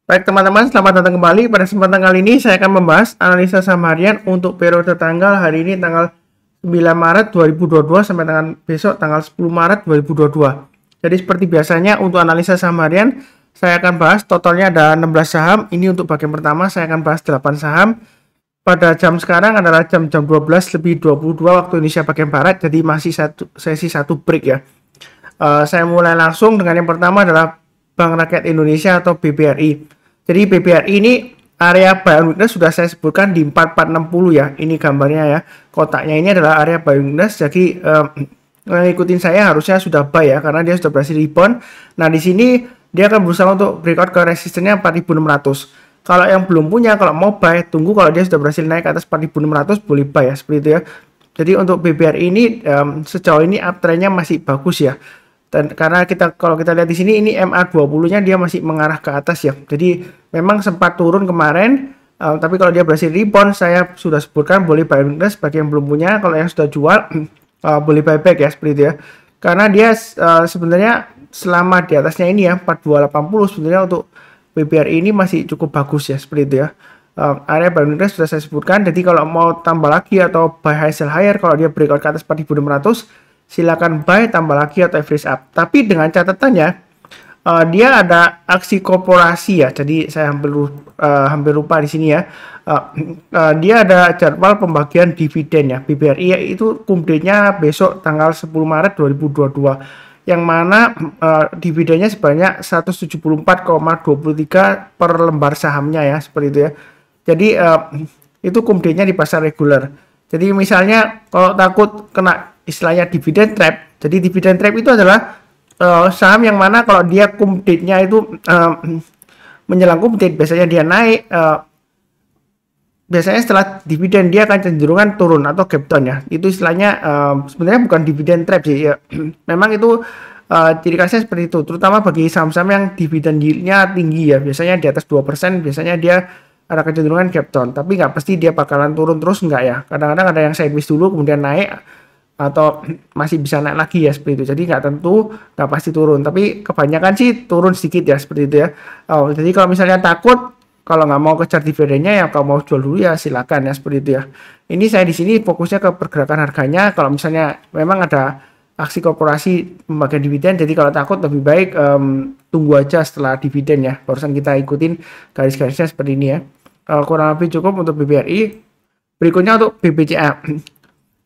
Baik teman-teman, selamat datang kembali. Pada kesempatan kali ini saya akan membahas analisa saham harian untuk periode tanggal hari ini tanggal 9 Maret 2022 sampai dengan besok tanggal 10 Maret 2022. Jadi seperti biasanya untuk analisa saham harian saya akan bahas totalnya ada 16 saham. Ini untuk bagian pertama saya akan bahas 8 saham. Pada jam sekarang adalah jam 12 lebih 22 waktu Indonesia bagian Barat, jadi masih sesi satu break ya. Saya mulai langsung dengan yang pertama adalah Bank Rakyat Indonesia atau BBRI. Jadi BBRI ini area buy and weakness sudah saya sebutkan di 4460 ya. Ini gambarnya ya. Kotaknya ini adalah area buy and weakness. Jadi ngikutin saya harusnya sudah buy ya karena dia sudah berhasil rebound. Nah, di sini dia akan berusaha untuk breakout ke resistennya 4600. Kalau yang belum punya, kalau mau buy, tunggu kalau dia sudah berhasil naik ke atas 4600 boleh buy ya, seperti itu ya. Jadi untuk BBRI ini sejauh ini uptrendnya masih bagus ya. Dan karena kalau kita lihat di sini ini MA20-nya dia masih mengarah ke atas ya. Jadi memang sempat turun kemarin, tapi kalau dia berhasil rebound saya sudah sebutkan boleh buy weakness bagi yang belum punya. Kalau yang sudah jual boleh buyback ya, seperti itu ya. Karena dia sebenarnya selama di atasnya ini ya 4280 sebenarnya untuk BBRI ini masih cukup bagus ya, seperti itu ya. Area buy weakness sudah saya sebutkan. Jadi kalau mau tambah lagi atau buy high sell higher kalau dia breakout ke atas 4600 silakan buy tambah lagi atau average up. Tapi dengan catatannya dia ada aksi korporasi ya. Jadi saya hampir lupa di sini ya. Dia ada jadwal pembagian dividen ya. BBRI itu kumdenya besok tanggal 10 Maret 2022. Yang mana dividennya sebanyak 174,23 per lembar sahamnya ya, seperti itu ya. Jadi itu kumdenya di pasar reguler. Jadi misalnya kalau takut kena istilahnya dividen trap. Jadi dividen trap itu adalah saham yang mana kalau dia kumdate-nya itu menjelang kumdate biasanya dia naik, biasanya setelah dividen dia akan cenderungan turun atau gap down ya. Itu istilahnya sebenarnya bukan dividen trap sih ya. Memang itu ciri khasnya seperti itu, terutama bagi saham-saham yang dividen yield-nya tinggi ya. Biasanya di atas 2%, biasanya dia ada kecenderungan gap down, tapi nggak pasti dia bakalan turun terus, enggak ya. Kadang-kadang ada yang sideways dulu kemudian naik atau masih bisa naik lagi ya, seperti itu. Jadi nggak tentu, nggak pasti turun, tapi kebanyakan sih turun sedikit ya, seperti itu ya. Jadi kalau misalnya takut, kalau nggak mau kejar dividennya ya, kalau mau jual dulu ya silakan ya, seperti itu ya. Ini saya di sini fokusnya ke pergerakan harganya. Kalau misalnya memang ada aksi korporasi pembagian dividen, jadi kalau takut lebih baik tunggu aja setelah dividen ya. Barusan kita ikutin garis-garisnya seperti ini ya. Kurang lebih cukup untuk BBRI. Berikutnya untuk BBCA.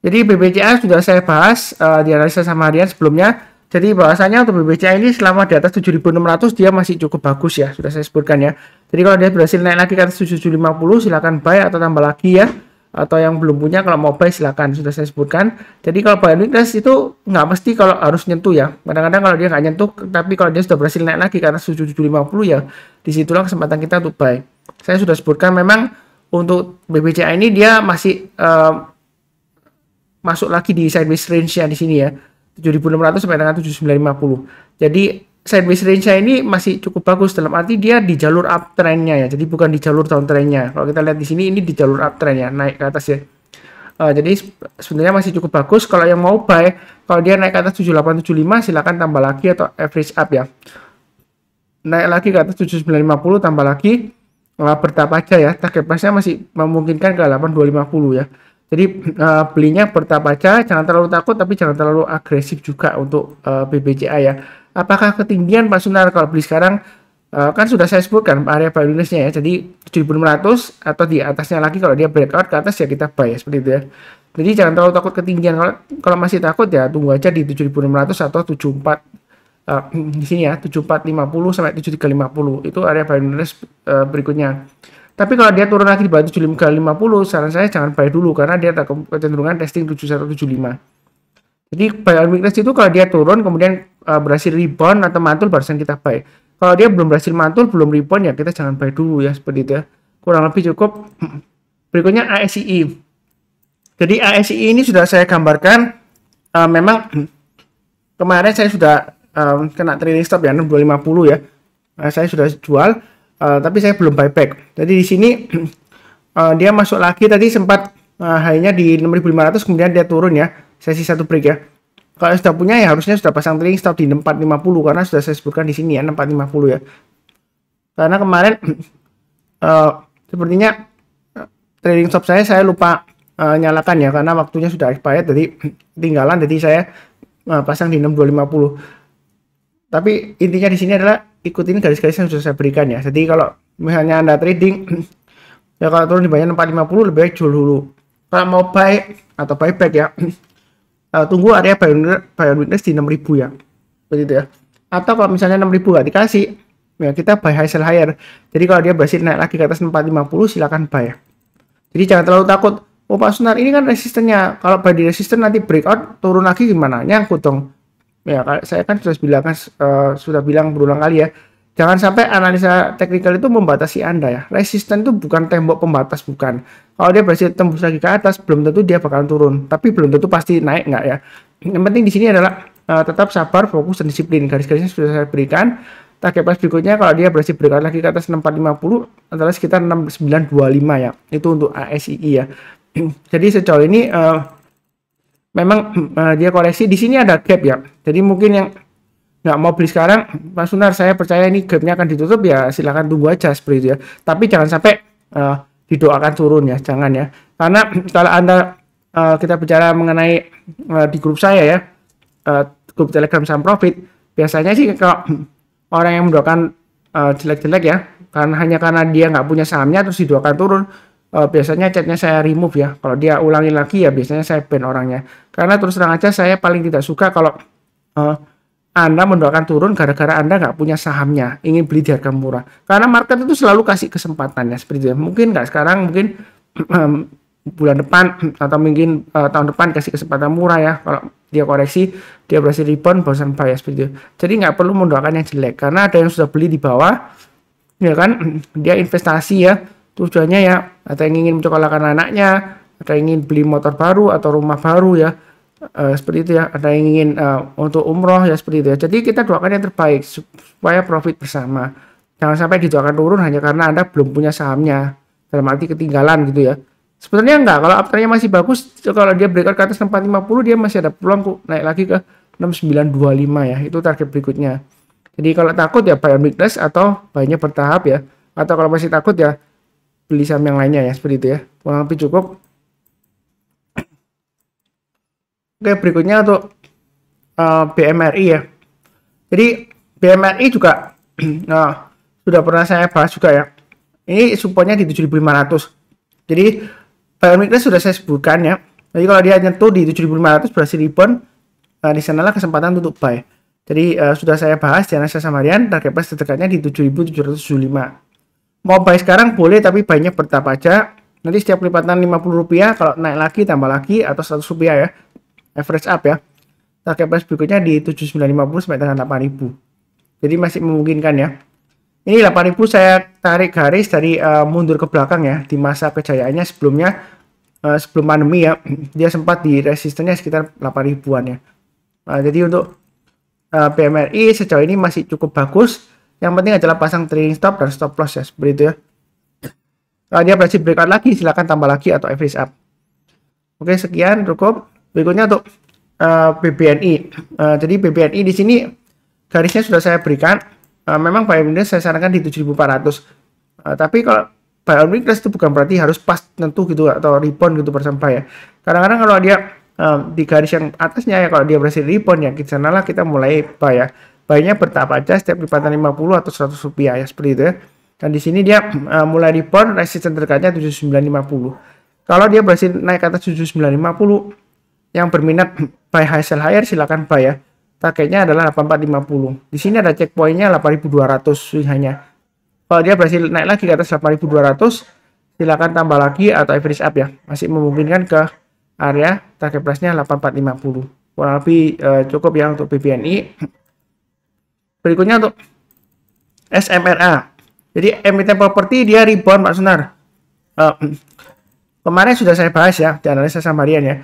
Jadi BBCA sudah saya bahas di analisa saham harian sebelumnya. Jadi bahwasanya untuk BBCA ini selama di atas 7.600 dia masih cukup bagus ya, sudah saya sebutkan ya. Jadi kalau dia berhasil naik lagi ke atas 7.750 silakan buy atau tambah lagi ya. Atau yang belum punya kalau mau buy silakan, sudah saya sebutkan. Jadi kalau buy weakness itu nggak mesti kalau harus nyentuh ya. Kadang-kadang kalau dia nggak nyentuh, tapi kalau dia sudah berhasil naik lagi ke atas 7.750 ya, disitulah kesempatan kita untuk buy. Saya sudah sebutkan memang untuk BBCA ini dia masih masuk lagi di sideways range-nya di sini ya, 7.600 sampai dengan 7.950. Jadi sideways range-nya ini masih cukup bagus, dalam arti dia di jalur uptrend-nya ya, jadi bukan di jalur downtrend-nya. Kalau kita lihat di sini ini di jalur uptrend ya, naik ke atas ya. Jadi sebenarnya masih cukup bagus. Kalau yang mau buy, kalau dia naik ke atas 7875 silakan tambah lagi atau average up ya. Naik lagi ke atas 7950 tambah lagi, bertahap aja ya. Target price-nya masih memungkinkan ke 8250 ya. Jadi belinya bertahap aja, jangan terlalu takut tapi jangan terlalu agresif juga untuk BBCA ya. Apakah ketinggian Pak Sunar kalau beli sekarang? Kan sudah saya sebutkan area buy weakness-nya ya. Jadi 7.600 atau di atasnya lagi kalau dia breakout ke atas ya kita buy ya, seperti itu ya. Jadi jangan terlalu takut ketinggian. Kalau masih takut ya tunggu aja di 7.600 atau 74 di sini ya, 7450 sampai 7350. Itu area buy weakness berikutnya. Tapi kalau dia turun lagi di bawah 7550, saran saya jangan buy dulu karena dia ada kecenderungan testing 7175. Jadi buy on weakness itu kalau dia turun kemudian berhasil rebound atau mantul barusan kita buy. Kalau dia belum berhasil mantul, belum rebound ya kita jangan buy dulu ya, seperti itu ya. Kurang lebih cukup. Berikutnya ASII. Jadi ASII ini sudah saya gambarkan, memang kemarin saya sudah kena trailing stop ya 6250 ya. Saya sudah jual. Tapi saya belum buyback. Jadi di sini dia masuk lagi tadi sempat high-nya di 6.500 kemudian dia turun ya, sesi satu break ya. Kalau sudah punya ya harusnya sudah pasang trailing stop di 450 karena sudah saya sebutkan di sini ya 450 ya. Karena kemarin sepertinya trading stop saya lupa nyalakan ya, karena waktunya sudah expired, jadi tinggalan, jadi saya pasang di 6250. Tapi intinya di sini adalah ikutin garis-garis yang sudah saya berikan ya. Jadi kalau misalnya Anda trading ya, kalau turun di bawah 450 lebih baik jual dulu. Kalau mau buy atau buyback ya, tunggu area buy on weakness di 6000 ya. Begitu ya. Atau kalau misalnya 6000 nggak dikasih, ya kita buy high sell higher. Jadi kalau dia berhasil naik lagi ke atas 450, silakan buy ya. Jadi jangan terlalu takut. Oh Pak Sunar, ini kan resistennya. Kalau buy di resisten nanti breakout turun lagi gimana? Nyangkut dong. Ya, saya kan sudah bilang berulang kali ya. Jangan sampai analisa teknikal itu membatasi Anda ya. Resisten itu bukan tembok pembatas, bukan. Kalau dia berhasil tembus lagi ke atas, belum tentu dia bakalan turun. Tapi belum tentu pasti naik nggak ya. Yang penting di sini adalah tetap sabar, fokus, dan disiplin. Garis-garisnya sudah saya berikan. Target price berikutnya kalau dia berhasil breakout lagi ke atas 6450 adalah sekitar 6925 ya. Itu untuk ASII ya. Jadi sejauh ini memang dia koreksi. Di sini ada gap ya. Jadi mungkin yang nggak mau beli sekarang, Pak Sunar, saya percaya ini gapnya akan ditutup ya, silahkan tunggu aja seperti itu ya. Tapi jangan sampai didoakan turun ya, jangan ya. Karena kalau Anda kita bicara mengenai di grup saya ya, grup Telegram Saham Profit, biasanya sih kalau orang yang mendoakan jelek-jelek ya, karena dia nggak punya sahamnya terus didoakan turun, biasanya chatnya saya remove ya. Kalau dia ulangin lagi ya biasanya saya ban orangnya. Karena terus terang aja saya paling tidak suka kalau Anda mendoakan turun gara-gara Anda nggak punya sahamnya, ingin beli di harga murah. Karena market itu selalu kasih kesempatan ya seperti itu. Mungkin nggak sekarang, mungkin bulan depan atau mungkin tahun depan kasih kesempatan murah ya. Kalau dia koreksi, dia berhasil rebound, bosan buy seperti itu. Jadi nggak perlu mendoakan yang jelek, karena ada yang sudah beli di bawah, ya kan? Dia investasi ya. Tujuannya ya, atau yang ingin mencekolahkan anaknya, ada yang ingin beli motor baru atau rumah baru ya, seperti itu ya, ada yang ingin untuk umroh ya, seperti itu ya. Jadi kita doakan yang terbaik supaya profit bersama. Jangan sampai didoakan turun hanya karena Anda belum punya sahamnya, dalam arti ketinggalan gitu ya. Sebenarnya enggak, kalau uptrendnya masih bagus, kalau dia breakout ke atas 450, dia masih ada peluang naik lagi ke 6925 ya, itu target berikutnya. Jadi kalau takut ya buy on weakness atau buy-nya bertahap ya, atau kalau masih takut ya beli saham yang lainnya ya, seperti itu ya. Kurang lebih cukup. Oke, berikutnya untuk BMRI ya. Jadi BMRI juga sudah pernah saya bahas juga ya. Ini supportnya di 7.500. Jadi buy on weakness sudah saya sebutkan ya. Jadi kalau dia nyentuh di 7.500 berhasil rebound, di sanalah kesempatan untuk buy. Jadi sudah saya bahas di analisa Samarian, target price terdekatnya di 7.775. Mau buy sekarang boleh, tapi buy-nya bertahap aja. Nanti setiap lipatan Rp50, kalau naik lagi tambah lagi, atau Rp100 ya, average up ya. Target price berikutnya di 7.950 sampai dengan 8.000. Jadi masih memungkinkan ya. Ini 8.000 saya tarik garis dari mundur ke belakang ya, di masa kejayaannya sebelumnya, sebelum pandemi ya, dia sempat di resistennya sekitar 8.000-an ya. Jadi untuk BMRI sejauh ini masih cukup bagus. Yang penting adalah pasang trailing stop dan stop loss ya, seperti itu ya. Kalau dia berhasil breakout lagi, silakan tambah lagi atau average up. Oke, sekian cukup. Berikutnya untuk BBNI. Jadi BBNI di sini garisnya sudah saya berikan. Memang buy on weakness saya sarankan di 7.400. Tapi kalau buy on weakness itu bukan berarti harus pas tentu gitu atau rebound gitu bersama ya. Kadang-kadang kalau dia di garis yang atasnya ya, kalau dia berhasil rebound ya, kita sanalah kita mulai buy ya. Buy-nya bertahap aja, setiap lipatan 50 atau Rp100 ya, seperti itu ya. Dan di sini dia mulai rebound, resisten terdekatnya 7.950. Kalau dia berhasil naik ke atas 7.950, yang berminat buy high sell higher silakan buy ya. Targetnya adalah 8450. Di sini ada checkpointnya 8.200 hanya. Kalau dia berhasil naik lagi ke atas 8.200, silakan tambah lagi atau average up ya. Masih memungkinkan ke area target price-nya 8450. Kurang lebih cukup ya untuk BBNI. Berikutnya untuk SMRA. Jadi emiten properti dia rebound Pak Sunar. Kemarin sudah saya bahas ya di analisa Samarian ya.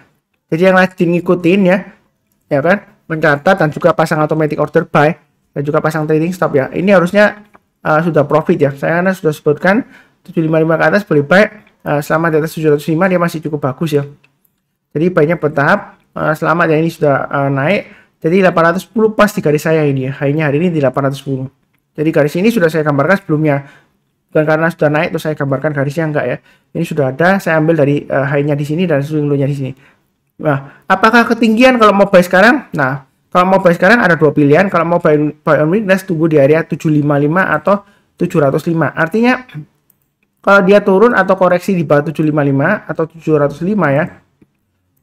Jadi yang rajin ngikutin ya kan, mencatat dan juga pasang automatic order buy dan juga pasang trading stop ya. Ini harusnya sudah profit ya. Saya sudah sebutkan 755 ke atas boleh buy, selama di atas 705 dia masih cukup bagus ya. Jadi buy-nya bertahap, selamat ya, ini sudah naik. Jadi 810 pas di garis saya ini ya. High-nya hari ini di 810. Jadi garis ini sudah saya gambarkan sebelumnya. Bukan karena sudah naik terus saya gambarkan garisnya, enggak ya. Ini sudah ada, saya ambil dari high-nya di sini dan swing low-nya di sini. Nah, apakah ketinggian kalau mau buy sekarang? Nah, kalau mau buy sekarang ada dua pilihan. Kalau mau buy on weakness, tunggu di area 755 atau 705. Artinya kalau dia turun atau koreksi di bawah 755 atau 705 ya,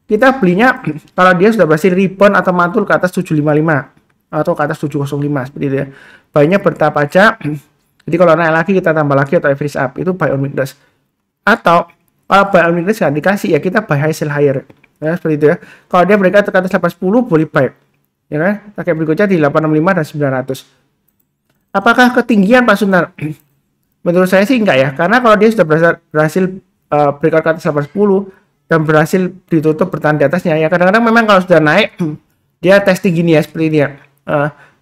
kita belinya kalau dia sudah berhasil rebound atau mantul ke atas 755 atau ke atas 705 seperti itu ya. Buy-nya bertahap aja. Jadi kalau naik lagi kita tambah lagi atau average up, itu buy on weakness. Atau kalau buy on weakness nggak dikasih ya, kita buy high sell higher. Ya, seperti itu ya. Kalau dia bergerak ke atas 810 boleh buy. Ya kan? Target berikutnya di 865 dan 900. Apakah ketinggian Pak Sunar? Menurut saya sih enggak ya. Karena kalau dia sudah berhasil breakout ke atas 810 dan berhasil ditutup bertahan di atasnya, ya kadang-kadang memang kalau sudah naik dia testing gini ya, seperti ini ya.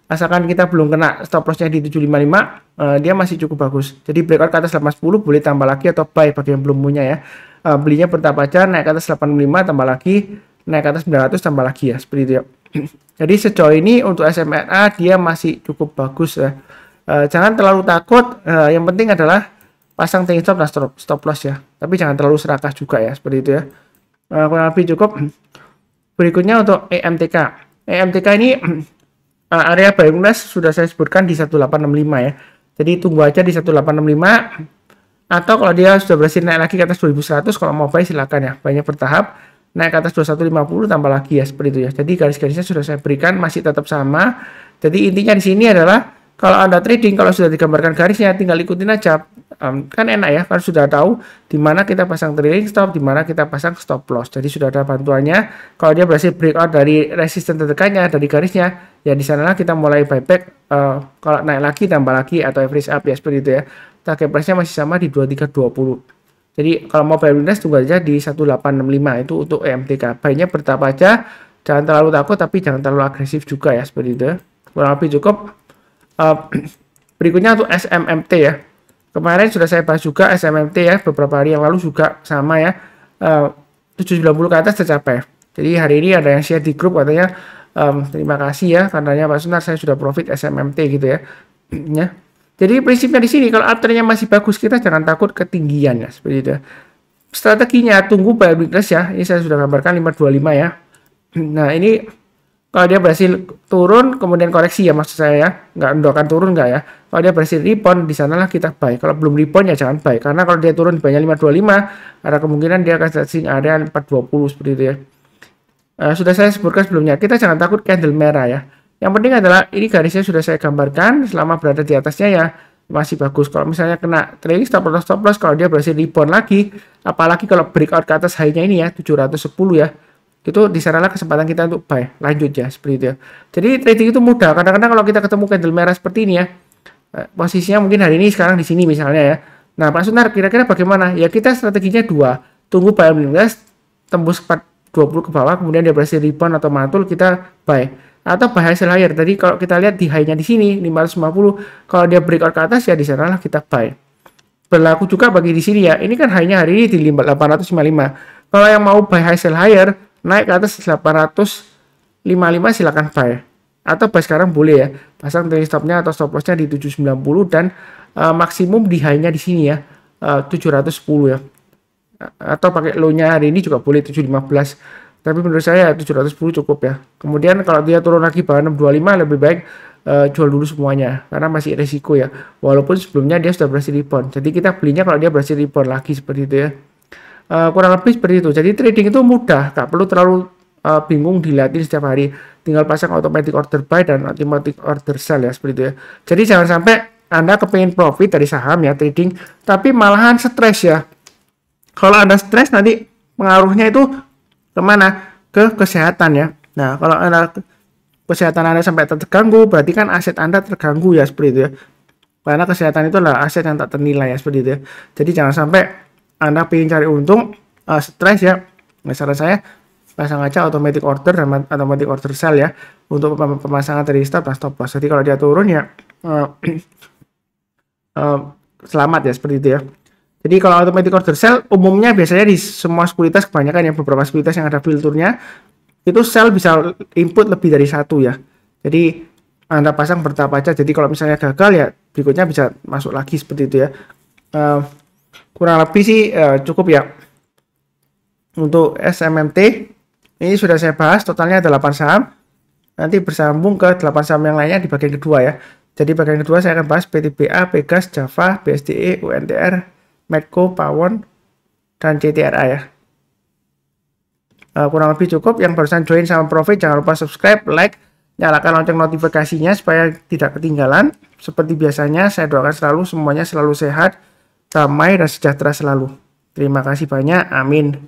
Asalkan kita belum kena stop lossnya di 755, dia masih cukup bagus. Jadi breakout ke atas 810 boleh tambah lagi atau buy bagi yang belum punya ya. Belinya bertahap aja, naik ke atas 85 tambah lagi, naik ke atas 900 tambah lagi ya, seperti itu ya. Jadi sejauh ini untuk SMRA dia masih cukup bagus ya. Jangan terlalu takut, yang penting adalah pasang taking stop dan stop loss ya. Tapi jangan terlalu serakah juga ya, seperti itu ya. Kurang lebih cukup. Berikutnya untuk EMTK. EMTK ini area buy weakness sudah saya sebutkan di 1865 ya. Jadi tunggu aja di 1865, atau kalau dia sudah berhasil naik lagi ke atas 2100, kalau mau buy silakan ya. Banyak bertahap, naik ke atas 2150 tambah lagi ya, seperti itu ya. Jadi garis-garisnya sudah saya berikan, masih tetap sama. Jadi intinya di sini adalah kalau Anda trading, kalau sudah digambarkan garisnya tinggal ikutin aja. Kan enak ya, kan sudah tahu di mana kita pasang trailing stop, di mana kita pasang stop loss. Jadi sudah ada bantuannya. Kalau dia berhasil breakout dari resisten terdekatnya, dari garisnya, ya di sanalah kita mulai buyback. Kalau naik lagi tambah lagi atau average up ya, seperti itu ya. Target price-nya masih sama di 2320. Jadi kalau mau buy weakness tunggu aja di 1865, itu untuk EMTK. Buy-nya bertahap aja, jangan terlalu takut tapi jangan terlalu agresif juga ya, seperti itu. Kurang lebih cukup. Berikutnya untuk SMMT ya. Kemarin sudah saya bahas juga SMMT ya, beberapa hari yang lalu juga sama ya. 790 ke atas tercapai. Jadi hari ini ada yang share di grup katanya, terima kasih ya karenanya Pak Sunar saya sudah profit SMMT gitu ya. Ya. Jadi prinsipnya di sini kalau arternya masih bagus, kita jangan takut ketinggian ya, seperti itu. Strateginya tunggu buy weakness ya. Ini saya sudah gambarkan 525 ya. Nah, ini kalau dia berhasil turun kemudian koreksi ya, maksud saya ya, nggak mendoakan turun nggak ya. Kalau dia berhasil rebound, di sanalah kita buy. Kalau belum rebound ya jangan buy, karena kalau dia turun di banyak 525, ada kemungkinan dia akan touching area 420 seperti itu ya. Sudah saya sebutkan sebelumnya, kita jangan takut candle merah ya. Yang penting adalah ini garisnya sudah saya gambarkan, selama berada di atasnya ya masih bagus. Kalau misalnya kena trailing stop loss, kalau dia berhasil rebound lagi, apalagi kalau breakout ke atas high-nya ini ya 710 ya, itu di sanalah kesempatan kita untuk buy lanjut ya, seperti itu ya. Jadi trading itu mudah. Kadang-kadang kalau kita ketemu candle merah seperti ini ya, posisinya mungkin hari ini sekarang di sini misalnya ya. Nah Pak Sunar kira-kira bagaimana ya? Kita strateginya dua, tunggu buy on weakness tembus 420 ke bawah, kemudian dia berhasil rebound atau mantul, kita buy. Atau buy high sell higher. Tadi kalau kita lihat di high-nya di sini 550, kalau dia breakout ke atas ya di sanalah kita buy. Berlaku juga bagi di sini ya. Ini kan high-nya hari ini di 855. Kalau yang mau buy high sell higher naik ke atas 855 silakan buy. Atau buy sekarang boleh ya. Pasang trailing stop-nya atau stop loss-nya di 790 dan maksimum di high-nya di sini ya 710 ya. Atau pakai low-nya hari ini juga boleh 715. Tapi menurut saya 710 cukup ya. Kemudian kalau dia turun lagi bawah 625 lebih baik jual dulu semuanya karena masih resiko ya. Walaupun sebelumnya dia sudah berhasil rebound. Jadi kita belinya kalau dia berhasil rebound lagi seperti itu ya. Kurang lebih seperti itu. Jadi trading itu mudah, gak perlu terlalu bingung dilihatin setiap hari. Tinggal pasang automatic order buy dan automatic order sell ya, seperti itu ya. Jadi jangan sampai Anda kepingin profit dari saham ya trading, tapi malahan stres ya. Kalau Anda stres nanti pengaruhnya itu kemana? Ke kesehatan ya. Nah kalau Anda kesehatan Anda sampai terganggu, berarti kan aset Anda terganggu ya, seperti itu ya. Karena kesehatan itu adalah aset yang tak ternilai ya, seperti itu ya. Jadi jangan sampai Anda pengen cari untung, stres ya. Saran saya pasang aja automatic order dan automatic order sell ya untuk pemasangan trailing stop dan stop loss. Jadi kalau dia turun ya selamat ya, seperti itu ya. Jadi kalau automatic order sell umumnya biasanya di semua sekuritas, kebanyakan ya, beberapa sekuritas yang ada filternya itu sell bisa input lebih dari satu ya. Jadi Anda pasang bertahap aja. Jadi kalau misalnya gagal ya berikutnya bisa masuk lagi seperti itu ya. Kurang lebih sih cukup ya. Untuk SMMT ini sudah saya bahas, totalnya ada 8 saham. Nanti bersambung ke 8 saham yang lainnya di bagian kedua ya. Jadi bagian kedua saya akan bahas PTBA, Pegas, Java, BSDE, UNTR, Medco, Pawon, dan CTRA ya. Kurang lebih cukup. Yang barusan join sama Profit, jangan lupa subscribe, like, nyalakan lonceng notifikasinya supaya tidak ketinggalan. Seperti biasanya, saya doakan selalu semuanya selalu sehat, damai, dan sejahtera selalu. Terima kasih banyak. Amin.